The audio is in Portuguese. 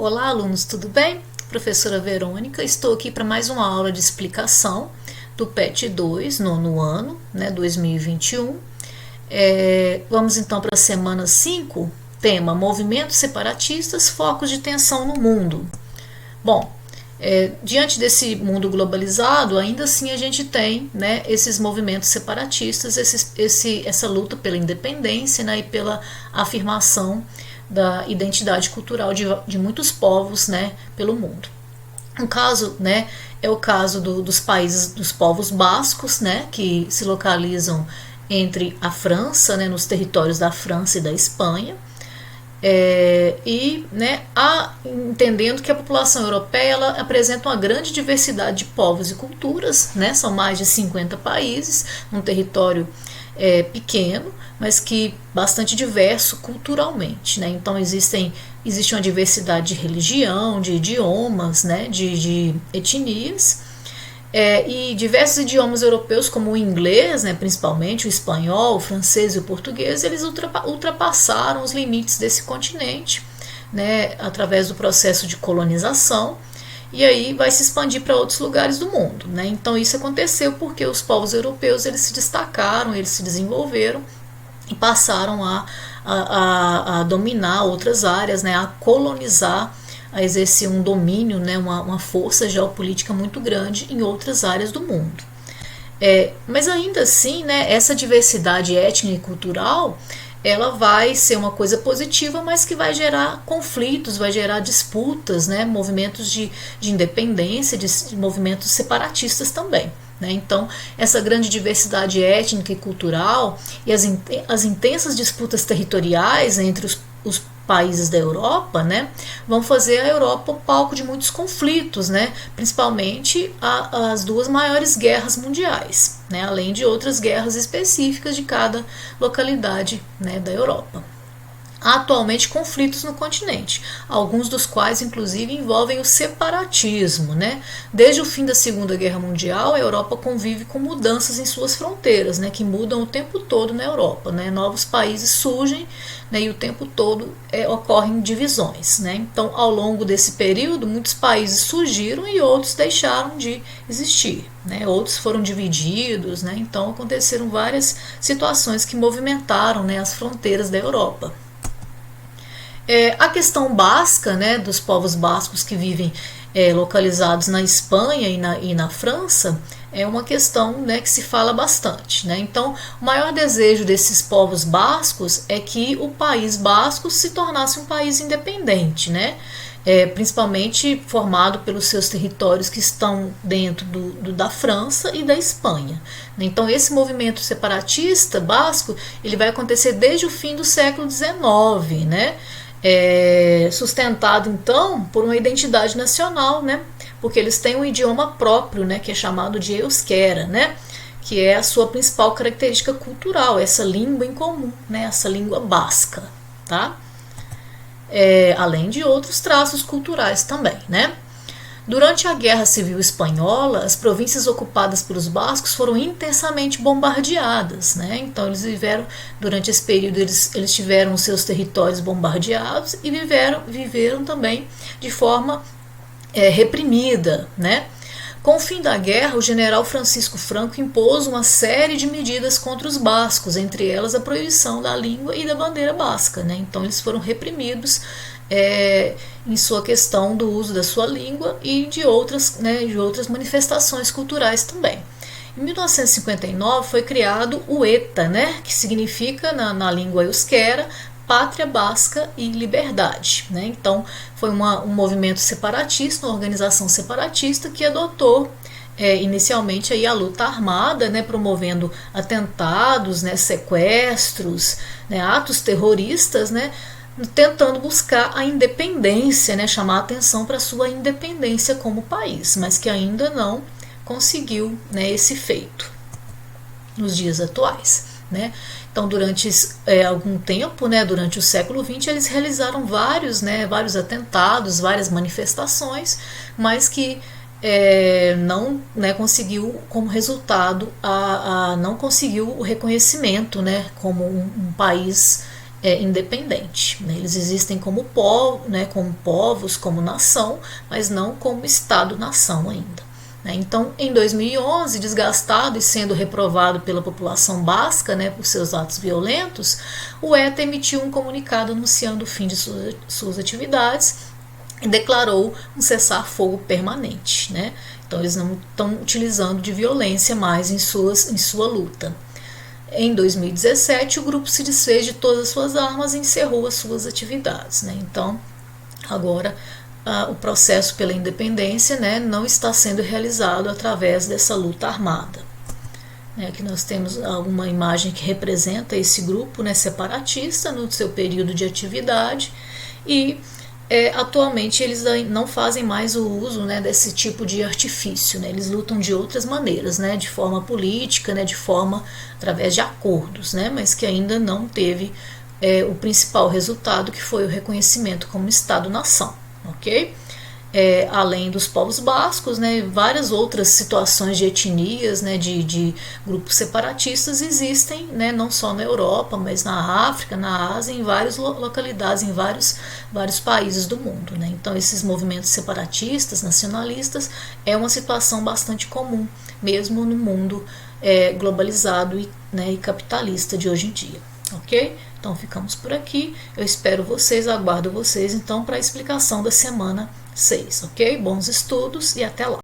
Olá, alunos, tudo bem? Professora Verônica, estou aqui para mais uma aula de explicação do PET 2, nono ano, 2021. Vamos então para a semana 5, tema Movimentos separatistas, focos de tensão no mundo. Bom, diante desse mundo globalizado, ainda assim a gente tem esses movimentos separatistas, essa luta pela independência e pela afirmação da identidade cultural de muitos povos pelo mundo. Um caso é o caso dos países, dos povos bascos, que se localizam entre a França, nos territórios da França e da Espanha, entendendo que a população europeia ela apresenta uma grande diversidade de povos e culturas, são mais de 50 países, num território pequeno, mas que bastante diverso culturalmente, Então existe uma diversidade de religião, de idiomas, de etnias, e diversos idiomas europeus, como o inglês, principalmente o espanhol, o francês e o português, eles ultrapassaram os limites desse continente, através do processo de colonização, e aí vai se expandir para outros lugares do mundo. Então isso aconteceu porque os povos europeus eles se destacaram, eles se desenvolveram e passaram a dominar outras áreas, a colonizar, a exercer um domínio, uma força geopolítica muito grande em outras áreas do mundo. Mas ainda assim, essa diversidade étnica e cultural ela vai ser uma coisa positiva, mas que vai gerar conflitos, vai gerar disputas, movimentos de independência, de movimentos separatistas também. Então, essa grande diversidade étnica e cultural e as intensas disputas territoriais entre os países da Europa, vão fazer a Europa palco de muitos conflitos, principalmente as duas maiores guerras mundiais, além de outras guerras específicas de cada localidade da Europa. Há atualmente conflitos no continente, alguns dos quais inclusive envolvem o separatismo. Desde o fim da Segunda Guerra Mundial, a Europa convive com mudanças em suas fronteiras, que mudam o tempo todo na Europa. Novos países surgem e o tempo todo ocorrem divisões. Então, ao longo desse período, muitos países surgiram e outros deixaram de existir. Outros foram divididos, então aconteceram várias situações que movimentaram as fronteiras da Europa. A questão basca, dos povos bascos que vivem localizados na Espanha e na França, é uma questão que se fala bastante. Então, o maior desejo desses povos bascos é que o país basco se tornasse um país independente, principalmente formado pelos seus territórios que estão dentro da França e da Espanha. Então, esse movimento separatista basco ele vai acontecer desde o fim do século XIX, sustentado então por uma identidade nacional, porque eles têm um idioma próprio, que é chamado de euskera, que é a sua principal característica cultural, essa língua em comum, essa língua basca, tá? Além de outros traços culturais também, Durante a Guerra Civil Espanhola, as províncias ocupadas pelos bascos foram intensamente bombardeadas. Então, eles viveram, durante esse período, eles tiveram os seus territórios bombardeados e viveram também de forma reprimida. Com o fim da guerra, o general Francisco Franco impôs uma série de medidas contra os bascos, entre elas a proibição da língua e da bandeira basca. Então, eles foram reprimidos em sua questão do uso da sua língua e de outras manifestações culturais também. Em 1959 foi criado o ETA, que significa na língua euskera Pátria Basca e Liberdade. Então foi um movimento separatista, uma organização separatista que adotou inicialmente aí a luta armada, promovendo atentados, sequestros, atos terroristas, tentando buscar a independência, chamar a atenção para a sua independência como país, mas que ainda não conseguiu esse feito nos dias atuais. Então, durante algum tempo, durante o século XX, eles realizaram vários atentados, várias manifestações, mas que não conseguiu como resultado, não conseguiu o reconhecimento como um país independente, né? Eles existem como povo, né, como povos, como nação, mas não como Estado-nação ainda. Então, em 2011, desgastado e sendo reprovado pela população basca, né, por seus atos violentos, o ETA emitiu um comunicado anunciando o fim de suas atividades e declarou um cessar-fogo permanente. Né? Então, eles não estão utilizando de violência mais em sua luta. Em 2017, o grupo se desfez de todas as suas armas e encerrou as suas atividades. Né? Então, agora o processo pela independência, né, não está sendo realizado através dessa luta armada. Aqui nós temos uma imagem que representa esse grupo, né, separatista no seu período de atividade e atualmente eles não fazem mais o uso, né, desse tipo de artifício, né, eles lutam de outras maneiras, né, de forma política, né, de forma através de acordos, né, mas que ainda não teve o principal resultado, que foi o reconhecimento como Estado-nação. Ok? Além dos povos bascos, né, várias outras situações de etnias, né, de grupos separatistas existem, né, não só na Europa, mas na África, na Ásia, em várias localidades, em vários países do mundo. Né. Então, esses movimentos separatistas, nacionalistas, é uma situação bastante comum, mesmo no mundo globalizado e capitalista de hoje em dia. Ok? Então ficamos por aqui. Eu espero vocês, aguardo vocês então para a explicação da semana 6, ok? Bons estudos e até lá!